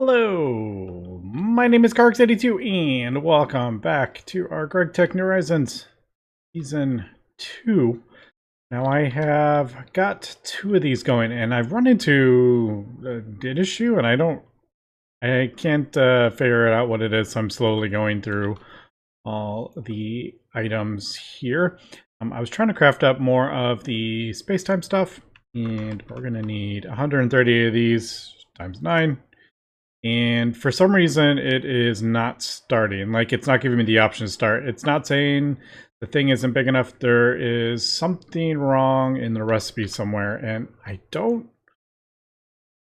Hello, my name is Carx82 and welcome back to our GregTech New Horizons Season 2. Now I have got two of these going and I've run into an issue and I can't figure it out what it is, so I'm slowly going through all the items here. I was trying to craft up more of the space-time stuff and we're going to need 130 of these times 9. And for some reason, it is not starting. Like, it's not giving me the option to start. It's not saying the thing isn't big enough. There is something wrong in the recipe somewhere. And I don't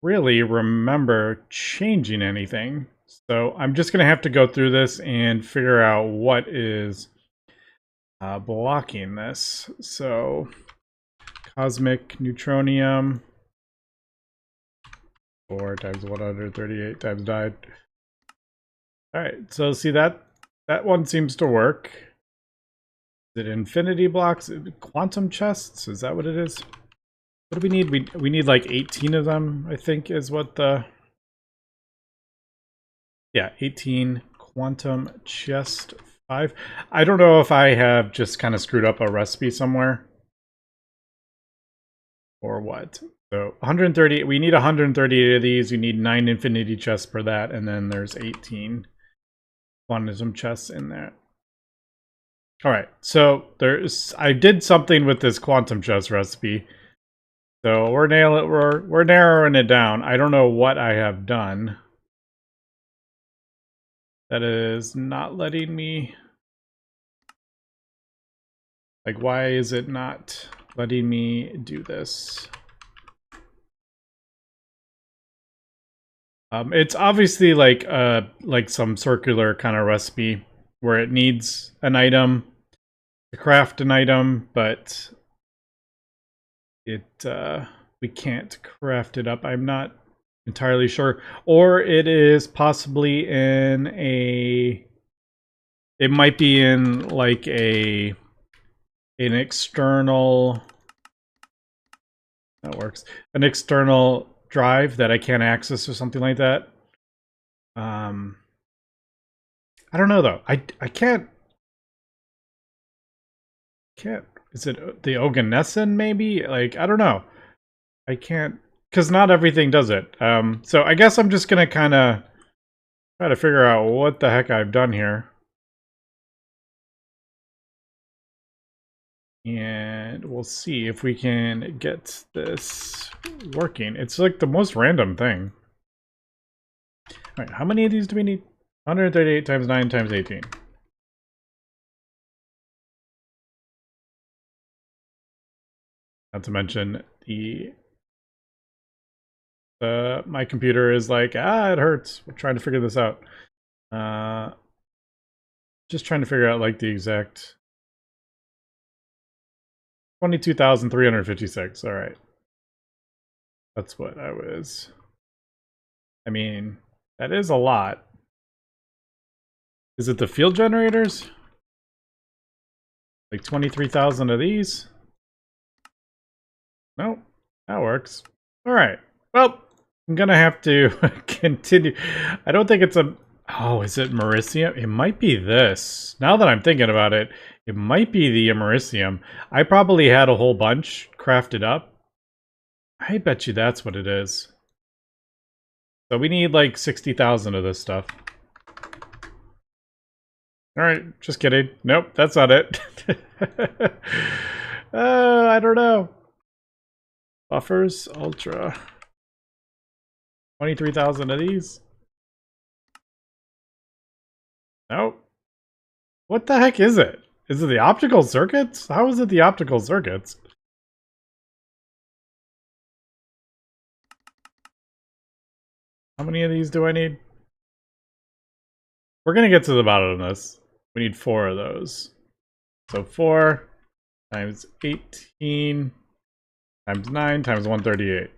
really remember changing anything. So I'm just going to have to go through this and figure out what is blocking this. So, cosmic neutronium. 4 times 138 times 9. Alright, so see that one seems to work. Is it infinity blocks? Quantum chests? Is that what it is? What do we need? We need like 18 of them, I think, is what the... Yeah, 18 quantum chest 5. I don't know if I have just kind of screwed up a recipe somewhere. Or what? So 130, we need 138 of these. You need 9 infinity chests for that, and then there's 18 quantum chests in there. All right, so I did something with this quantum chest recipe. So we're narrowing it down. I don't know what I have done. That is not letting me. Like, why is it not letting me do this? It's obviously like some circular kind of recipe where it needs an item to craft an item, but we can't craft it up. I'm not entirely sure. Or it is possibly in it might be in like an external, that works, an external drive that I can't access or something like that. I don't know though. I can't. Is it the Oganesson maybe? Like, I don't know. I can't, because not everything does it. So I guess I'm just gonna kind of try to figure out what the heck I've done here. And we'll see if we can get this working. It's like the most random thing. All right, how many of these do we need? 138 times 9 times 18. Not to mention my computer is like, it hurts. We're trying to figure this out. Just trying to figure out like the exact 22,356. All right. That's what I was. I mean, that is a lot. Is it the field generators? Like 23,000 of these? Nope, that works. All right. Well, I'm gonna have to continue. I don't think it's a... Oh, is it Americium? It might be this. Now that I'm thinking about it, it might be the Americium. I probably had a whole bunch crafted up. I bet you that's what it is. So we need like 60,000 of this stuff. Alright, just kidding. Nope, that's not it. I don't know. Buffers, Ultra. 23,000 of these. Nope. What the heck is it? Is it the optical circuits? How is it the optical circuits? How many of these do I need? We're gonna get to the bottom of this. We need 4 of those. So 4 times 18 times 9 times 138.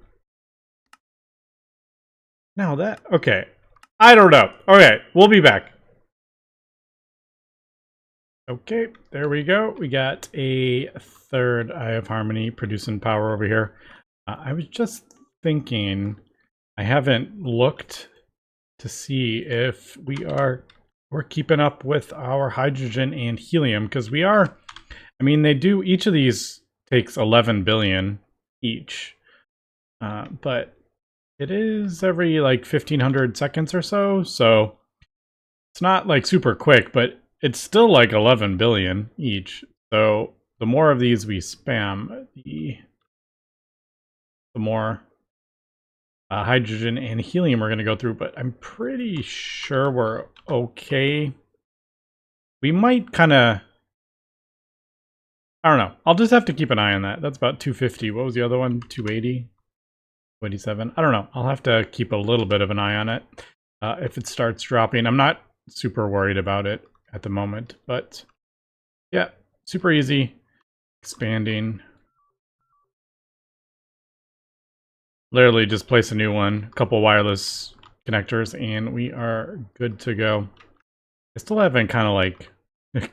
Now that... Okay. I don't know. Okay, we'll be back. Okay, there we go. We got a third Eye of Harmony producing power over here. I was just thinking, I haven't looked to see if we're keeping up with our hydrogen and helium, because we are. I mean, they do, each of these takes 11 billion each, but it is every like 1500 seconds or so, so it's not like super quick, but it's still like 11 billion each. So the more of these we spam, the more hydrogen and helium are going to go through, but I'm pretty sure we're okay. We might kind of, I don't know. I'll just have to keep an eye on that. That's about 250. What was the other one? 280? 287? I don't know. I'll have to keep a little bit of an eye on it. If it starts dropping, I'm not super worried about it at the moment, but yeah, super easy. Expanding. Literally just place a new one, a couple wireless connectors, and we are good to go. I still haven't kind of like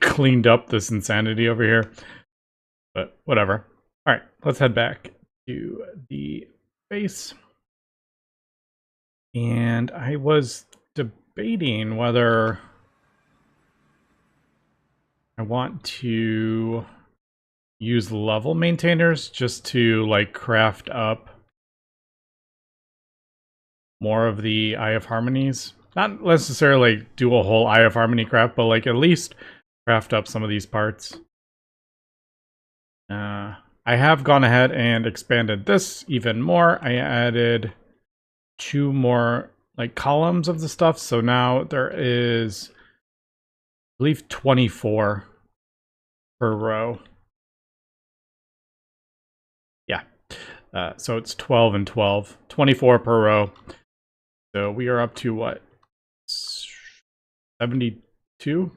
cleaned up this insanity over here, but whatever. All right, let's head back to the base. And I was debating whether I want to use level maintainers just to like craft up more of the Eye of Harmonies. Not necessarily do a whole Eye of Harmony craft, but like at least craft up some of these parts. I have gone ahead and expanded this even more. I added 2 more like columns of the stuff, so now there is, I believe, 24 per row. Yeah, so it's 12 and 12, 24 per row. So we are up to what, 72?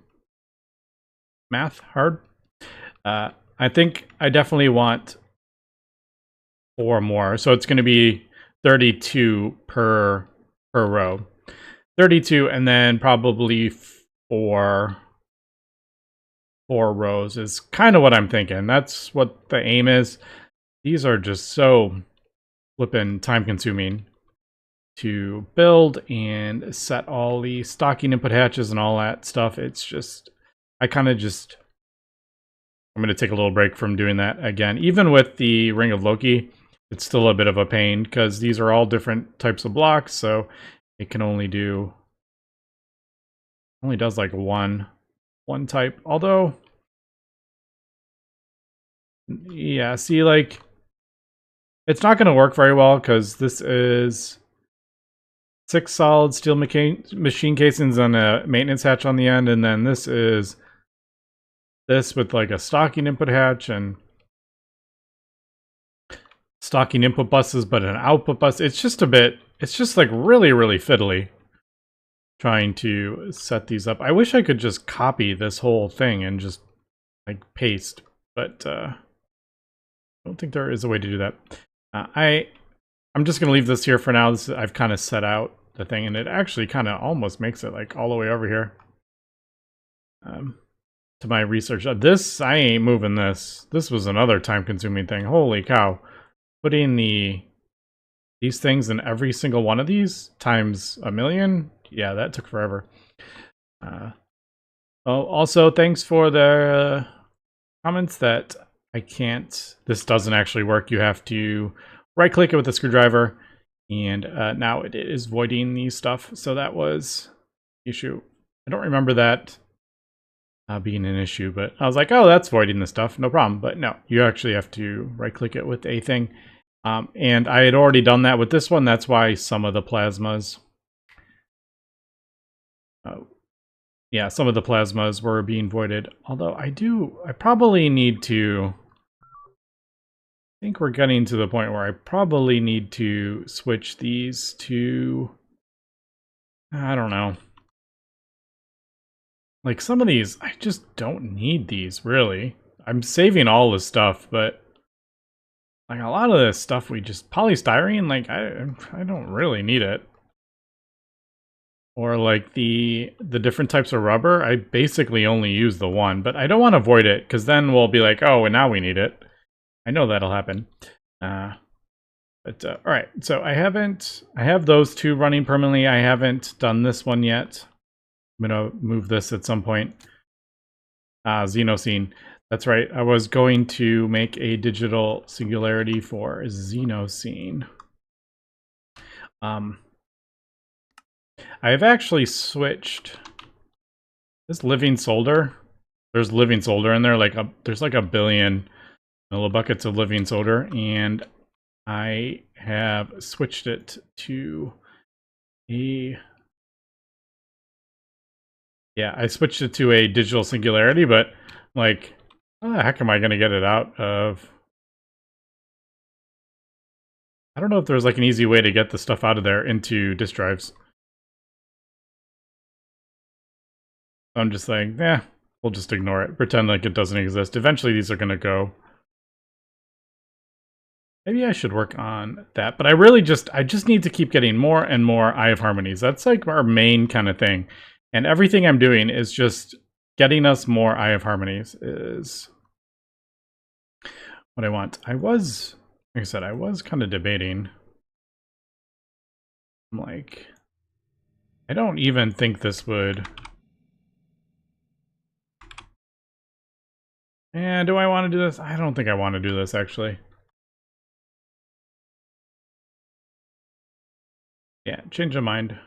Math hard. I think I definitely want 4 more, so it's going to be 32 per row. 32, and then probably 4 rows is kind of what I'm thinking. That's what the aim is. These are just so flippin' time consuming to build and set all the stocking input hatches and all that stuff. It's just, I'm going to take a little break from doing that again. Even with the Ring of Loki, it's still a bit of a pain because these are all different types of blocks, so it can only does like one type. Although, yeah, see, like, it's not going to work very well because this is 6 solid steel machine casings and a maintenance hatch on the end, and then this is this with like a stocking input hatch and stocking input buses, but an output bus. It's just like really, really fiddly trying to set these up. I wish I could just copy this whole thing and just like paste, but I don't think there is a way to do that. I'm just gonna leave this here for now. I've kind of set out the thing, and it actually kind of almost makes it like all the way over here to my research. This, I ain't moving this. This was another time-consuming thing. Holy cow! Putting these things in every single one of these times a million. Yeah, that took forever. Oh, also, thanks for the comments that I can't. This doesn't actually work. You have to right-click it with a screwdriver, and now it is voiding the stuff. So that was the issue. I don't remember that being an issue, but I was like, oh, that's voiding the stuff, no problem. But no, you actually have to right-click it with a thing. And I had already done that with this one. That's why some of the plasmas, yeah, some of the plasmas were being voided. Although I probably need to, I think we're getting to the point where I probably need to switch these to, I don't know. Like some of these, I just don't need these, really. I'm saving all this stuff, but like a lot of this stuff we just, polystyrene, like I don't really need it. Or like the different types of rubber, I basically only use the one, but I don't want to void it because then we'll be like, oh, and now we need it. I know that'll happen. But all right, so I have those two running permanently. I haven't done this one yet. I'm gonna move this at some point. Xenoscene. That's right. I was going to make a digital singularity for Xenoscene. I've actually switched this living solder. There's living solder in there. There's like a billion millibuckets of living solder, and I have switched it to a I switched it to a digital singularity, but like, how the heck am I going to get it out of? I don't know if there's like an easy way to get the stuff out of there into disk drives. I'm just like, we'll just ignore it. Pretend like it doesn't exist. Eventually these are going to go. Maybe I should work on that, but I just need to keep getting more and more Eye of Harmonies. That's like our main kind of thing. And everything I'm doing is just getting us more Eye of Harmonies is what I want. Like I said, I was kind of debating. I'm like, I don't even think this would. And do I want to do this? I don't think I want to do this, actually. Yeah, change of mind.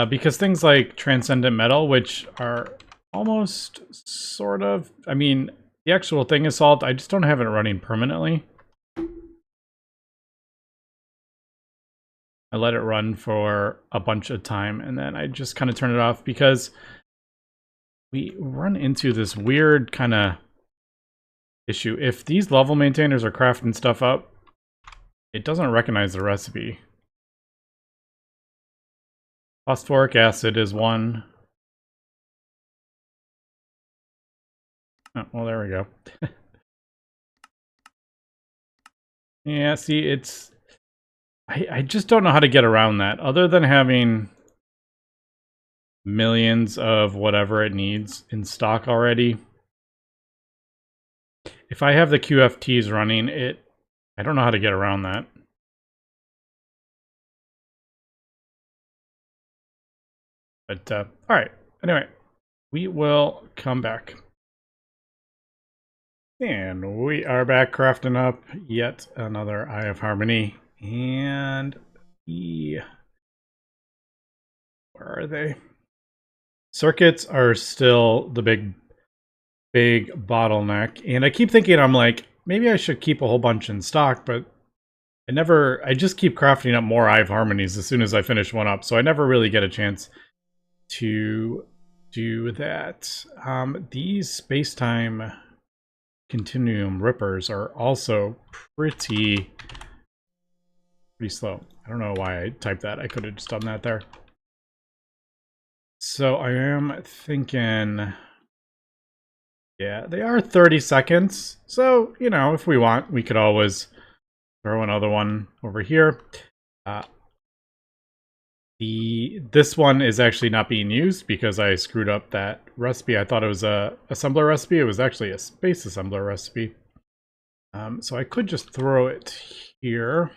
Because things like Transcendent Metal, which are almost sort of, I mean, the actual thing is solved. I just don't have it running permanently. I let it run for a bunch of time, and then I just kind of turn it off because we run into this weird kind of issue. If these level maintainers are crafting stuff up, it doesn't recognize the recipe. Phosphoric acid is one. Oh, well, there we go. Yeah, see, it's... I just don't know how to get around that, other than having millions of whatever it needs in stock already. If I have the QFTs running, I don't know how to get around that. But, alright. Anyway, we will come back. And we are back crafting up yet another Eye of Harmony. And where are they? Circuits are still the big bottleneck. And I keep thinking, I'm like, maybe I should keep a whole bunch in stock, but I just keep crafting up more Eye of Harmonies as soon as I finish one up. So I never really get a chance to do that. These space-time continuum rippers are also pretty slow. I don't know why I typed that. I could have just done that there. So I am thinking, yeah, they are 30 seconds. So, you know, if we want, we could always throw another one over here. This one is actually not being used because I screwed up that recipe. I thought it was a assembler recipe. It was actually a space assembler recipe. So I could just throw it here.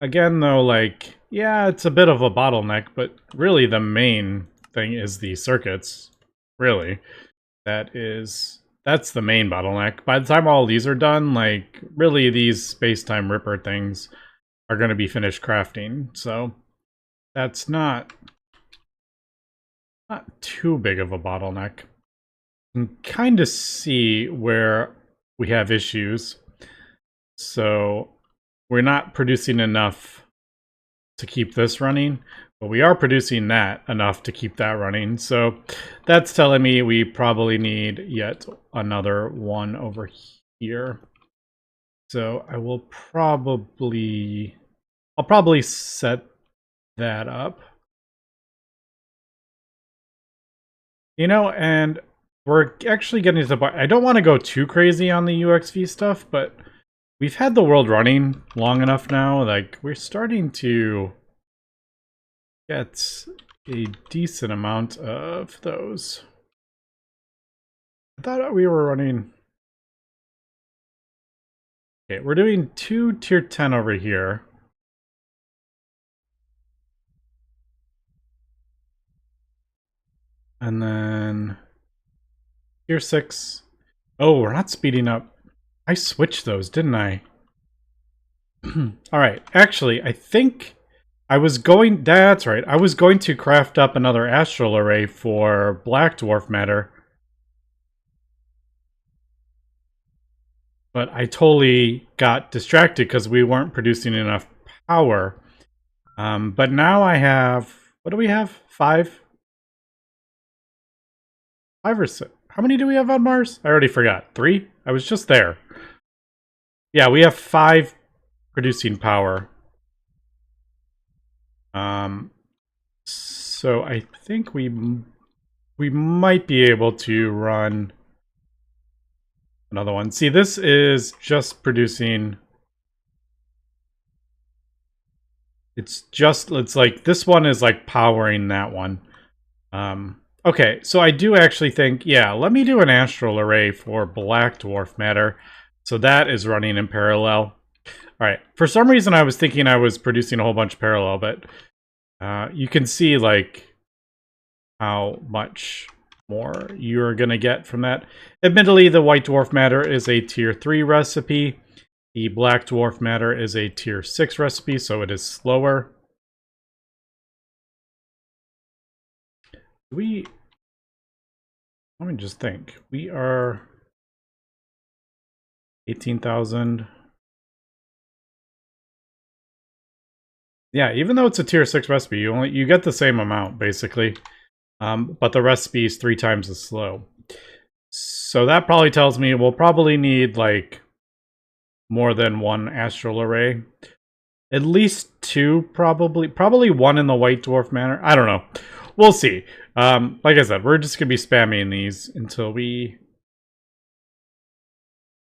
Again, though, like, yeah, it's a bit of a bottleneck, but really the main thing is the circuits. Really. That's the main bottleneck. By the time all these are done, like, really these space-time ripper things are going to be finished crafting. So that's not too big of a bottleneck. You can kind of see where we have issues. So we're not producing enough to keep this running, but we are producing that enough to keep that running. So that's telling me we probably need yet another one over here. So I'll probably set that up. You know, and we're actually getting to the point. I don't want to go too crazy on the UXV stuff, but we've had the world running long enough now. Like, we're starting to get a decent amount of those. I thought we were running Okay, we're doing 2 tier 10 over here. And then tier 6. Oh, we're not speeding up. I switched those, didn't I? All right. Actually, I think I was going... That's right. I was going to craft up another astral array for black dwarf matter. But I totally got distracted because we weren't producing enough power. But now I have... What do we have? 5? 5 or 6? How many do we have on Mars? I already forgot. 3? I was just there. Yeah, we have 5 producing power. So I think we might be able to run another one. See, this is just producing... It's like, this one is like powering that one. Okay, so I do actually think, yeah, let me do an astral array for black dwarf matter. So that is running in parallel. All right, for some reason I was thinking I was producing a whole bunch parallel, but you can see like how much more you're gonna get from that. Admittedly, the white dwarf matter is a tier 3 recipe. The black dwarf matter is a tier 6 recipe, so it is slower. Let me just think. We are 18,000. Yeah, even though it's a tier 6 recipe, you get the same amount basically. But the recipe is 3 times as slow. So that probably tells me we'll probably need like more than 1 astral array. At least 2, probably. Probably 1 in the white dwarf matter. I don't know. We'll see. Like I said, we're just going to be spamming these until we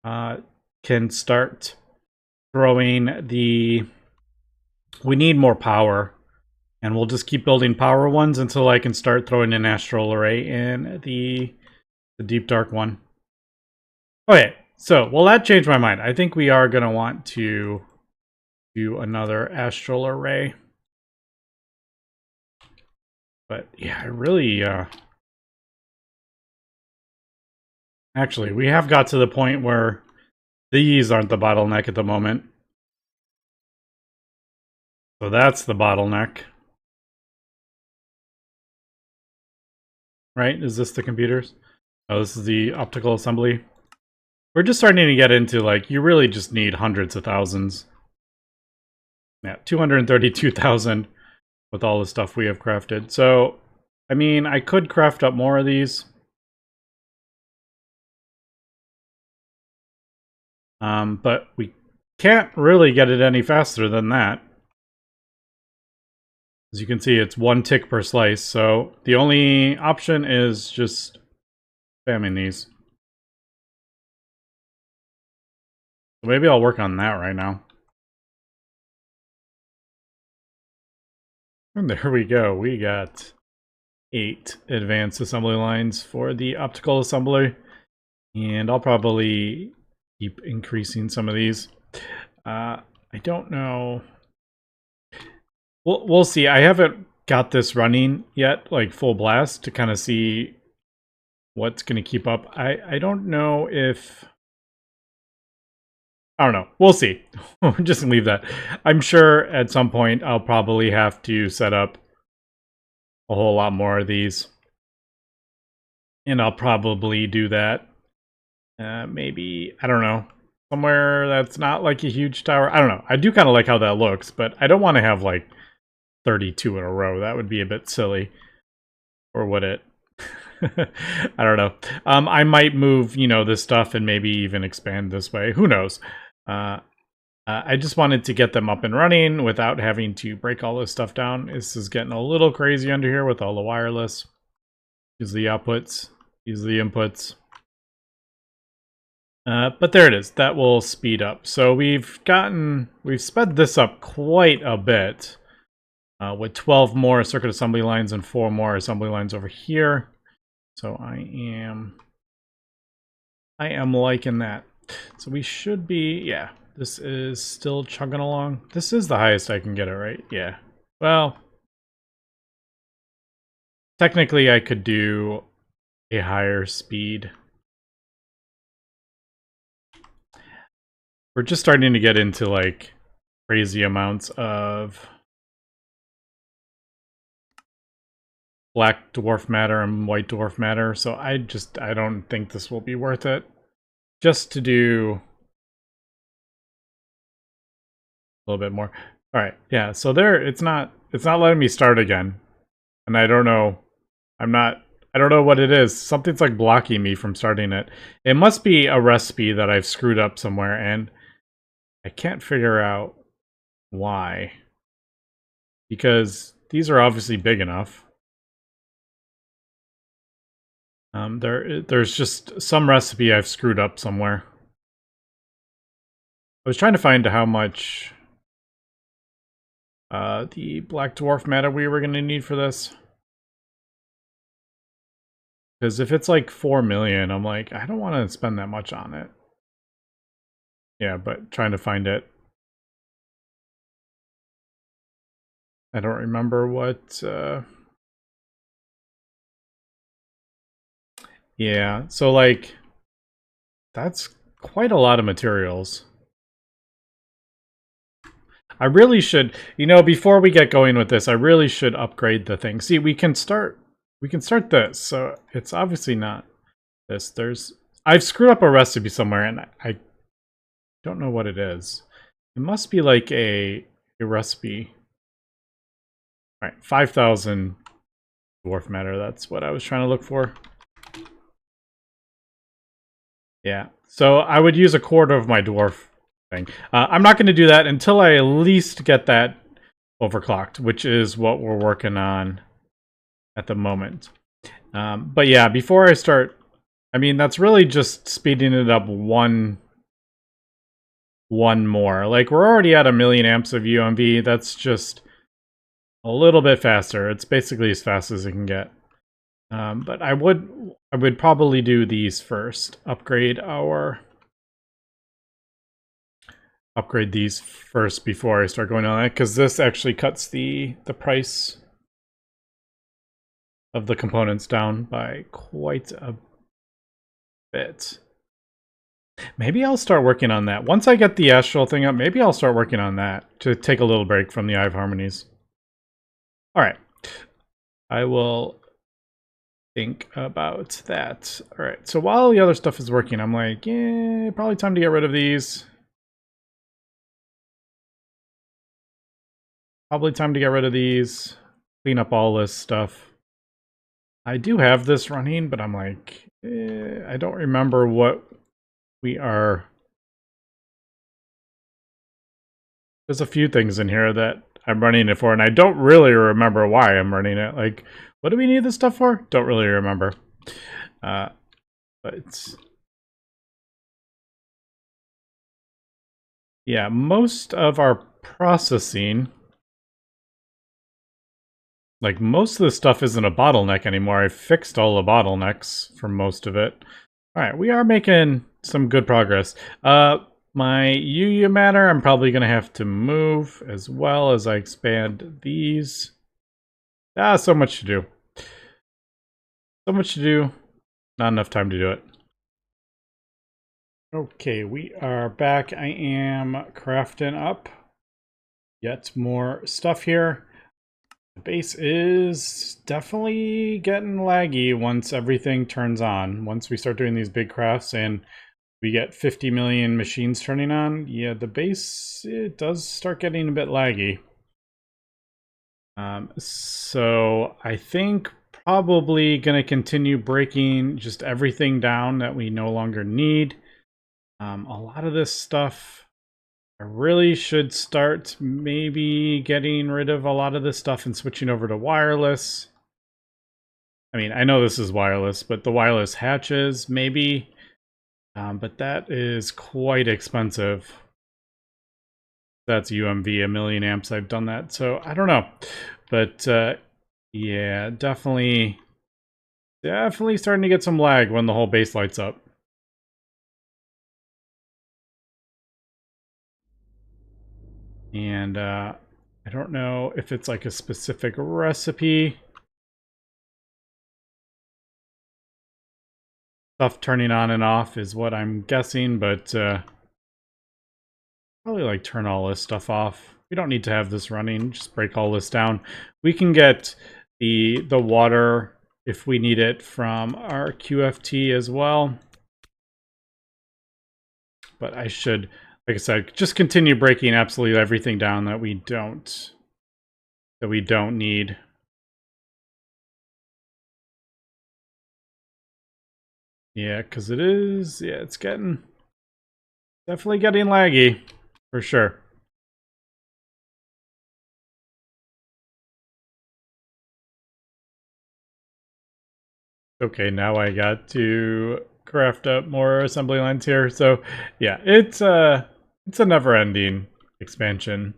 can start throwing the... We need more power. And we'll just keep building power ones until I can start throwing an astral array in the deep dark one. Okay, so, well, that changed my mind. I think we are going to want to do another astral array. But, yeah, I really... Actually, we have got to the point where these aren't the bottleneck at the moment. So that's the bottleneck. Right? Is this the computers? Oh, this is the optical assembly. We're just starting to get into, like, you really just need hundreds of thousands. Yeah, 232,000 with all the stuff we have crafted. So, I mean, I could craft up more of these. But we can't really get it any faster than that. As you can see, it's 1 tick per slice, so the only option is just spamming these. So maybe I'll work on that right now. And there we go. We got 8 advanced assembly lines for the optical assembly. And I'll probably keep increasing some of these. I don't know. We'll see. I haven't got this running yet, like full blast, to kind of see what's going to keep up. I don't know if... I don't know. We'll see. Just leave that. I'm sure at some point I'll probably have to set up a whole lot more of these. And I'll probably do that. Maybe, I don't know, somewhere that's not like a huge tower. I don't know. I do kind of like how that looks, but I don't want to have like 32 in a row. That would be a bit silly. Or would it? I don't know. I might move, you know, this stuff and maybe even expand this way. Who knows? I just wanted to get them up and running without having to break all this stuff down. This is getting a little crazy under here with all the wireless. Use the outputs. Use the inputs. But there it is. That will speed up. So we've sped this up quite a bit. With 12 more circuit assembly lines and 4 more assembly lines over here. So I am liking that. So we should be, yeah, this is still chugging along. This is the highest I can get it, right? Yeah. Well, technically I could do a higher speed. We're just starting to get into like crazy amounts of black dwarf matter and white dwarf matter, so I don't think this will be worth it. Just to do a little bit more. All right, yeah. So there, it's not letting me start again, and I don't know. I don't know what it is. Something's like blocking me from starting it. It must be a recipe that I've screwed up somewhere, and I can't figure out why. Because these are obviously big enough. There's just some recipe I've screwed up somewhere. I was trying to find how much the black dwarf matter we were going to need for this. Because if it's like 4 million, I'm like, I don't want to spend that much on it. Yeah, but trying to find it. I don't remember what... Yeah, so like, that's quite a lot of materials. I really should, you know, before we get going with this, I really should upgrade the thing. See, we can start this. So it's obviously not this. I've screwed up a recipe somewhere and I don't know what it is. It must be like a recipe. All right, 5,000 dwarf matter. That's what I was trying to look for. Yeah, so I would use a quarter of my dwarf thing. I'm not going to do that until I at least get that overclocked, which is what we're working on at the moment. But yeah, before I start, I mean, that's really just speeding it up one more. Like, we're already at 1,000,000 amps of UMV. That's just a little bit faster. It's basically as fast as it can get. But I would probably do these first. Upgrade these first before I start going on that, because this actually cuts the price of the components down by quite a bit. Maybe I'll start working on that. Once I get the astral thing up, maybe I'll start working on that to take a little break from the Eye of Harmonies. All right. I will think about that. All right. So while the other stuff is working, I'm like, yeah, probably time to get rid of these. Probably time to get rid of these. Clean up all this stuff. I do have this running, but I'm like, I don't remember what we are. There's a few things in here that I'm running it for, and I don't really remember why I'm running it. Like, what do we need this stuff for? Don't really remember. But yeah, most of our processing, like most of the stuff isn't a bottleneck anymore. I fixed all the bottlenecks for most of it. All right, we are making some good progress. My UU matter, I'm probably going to have to move as well as I expand these. So much to do. So much to do. Not enough time to do it. Okay, we are back. I am crafting up yet more stuff here. The base is definitely getting laggy once everything turns on. Once we start doing these big crafts and we get 50 million machines turning on, yeah, the base, it does start getting a bit laggy. So I think probably going to continue breaking just everything down that we no longer need. A lot of this stuff, I really should start maybe getting rid of a lot of this stuff and switching over to wireless. I mean, I know this is wireless, but the wireless hatches, maybe. But that is quite expensive. That's UMV, 1,000,000 amps. I've done that, so I don't know. But yeah, definitely starting to get some lag when the whole base lights up. And I don't know if it's like a specific recipe. Stuff turning on and off is what I'm guessing, but probably like turn all this stuff off. We don't need to have this running, just break all this down. We can get the water if we need it from our QFT as well. But I should, like I said, just continue breaking absolutely everything down that we don't need. Yeah, because it's definitely getting laggy, for sure. Okay, now I got to craft up more assembly lines here. So yeah, it's a never-ending expansion.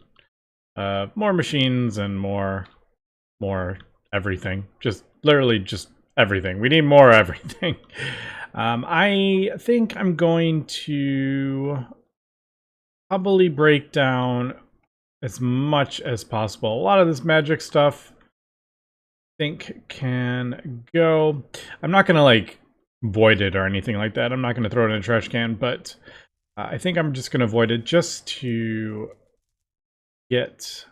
More machines and more everything. Just literally just everything. We need more everything. I think I'm going to probably break down as much as possible. A lot of this magic stuff I think can go. I'm not gonna like void it or anything like that. I'm not gonna throw it in a trash can, but I think I'm just gonna void it just to get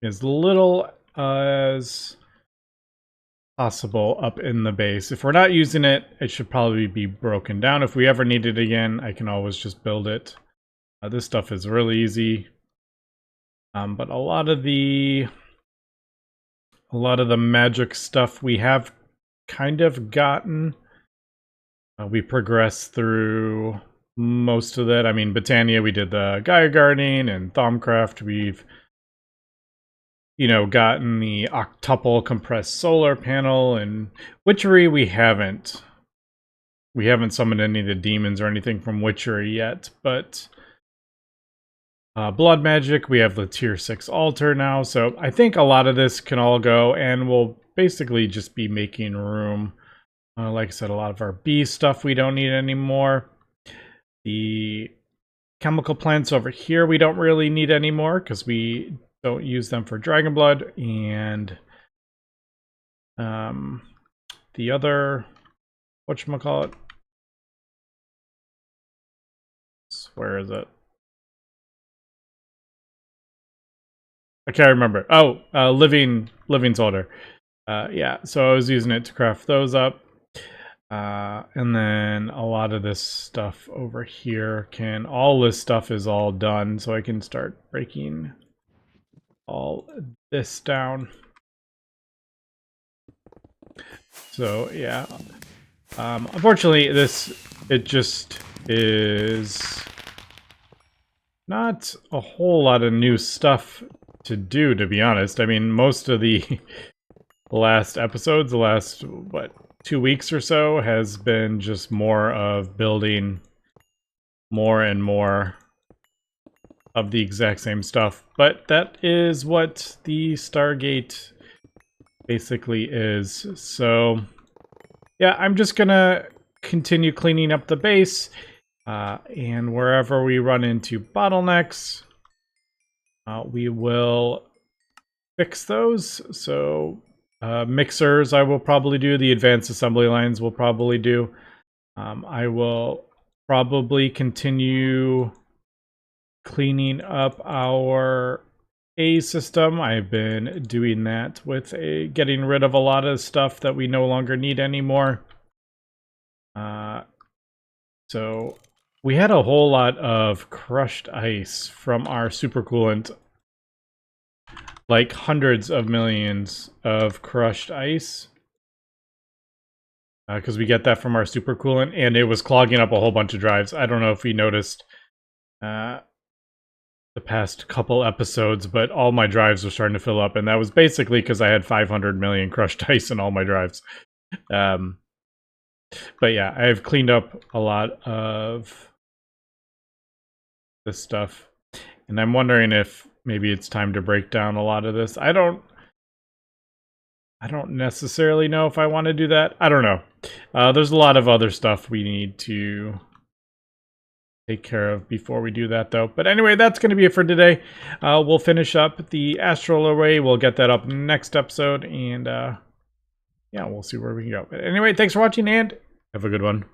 as little as possible up in the base. If we're not using it, it should probably be broken down. If we ever need it again, I can always just build it. This stuff is really easy. But a lot of the magic stuff we have kind of gotten. We progressed through most of that. I mean, Botania, we did the Gaia Gardening, and Thaumcraft, we've gotten the octuple compressed solar panel, and Witchery we haven't summoned any of the demons or anything from Witchery yet, but Blood Magic, we have the tier 6 altar now, so I think a lot of this can all go, and we'll basically just be making room. Like I said, a lot of our bee stuff we don't need anymore. The chemical plants over here we don't really need anymore because we don't use them for Dragon Blood, and the other, whatchamacallit? Where is it? I can't remember. Oh, living solder. Yeah, so I was using it to craft those up. And then a lot of this stuff over here all this stuff is all done, so I can start breaking all this down. So yeah, unfortunately it just is not a whole lot of new stuff to do, to be honest. I mean, most of the last episodes, the last, 2 weeks or so, has been just more of building more and more of the exact same stuff. But that is what the Stargate basically is. So yeah, I'm just gonna continue cleaning up the base, and wherever we run into bottlenecks, we will fix those. So mixers I will probably do, the advanced assembly lines will probably do. I will probably continue cleaning up our A system. I've been doing that with getting rid of a lot of stuff that we no longer need anymore. So we had a whole lot of crushed ice from our supercoolant, like hundreds of millions of crushed ice, because we get that from our supercoolant, and it was clogging up a whole bunch of drives. I don't know if you noticed the past couple episodes, but all my drives were starting to fill up, and that was basically because I had 500 million crushed ice in all my drives. But yeah, I've cleaned up a lot of this stuff, and I'm wondering if maybe it's time to break down a lot of this. I don't necessarily know if I want to do that. I don't know. There's a lot of other stuff we need to take care of before we do that, though. But anyway, that's going to be it for today. We'll finish up the astral array. We'll get that up next episode, and yeah, we'll see where we can go. But anyway, thanks for watching, and have a good one.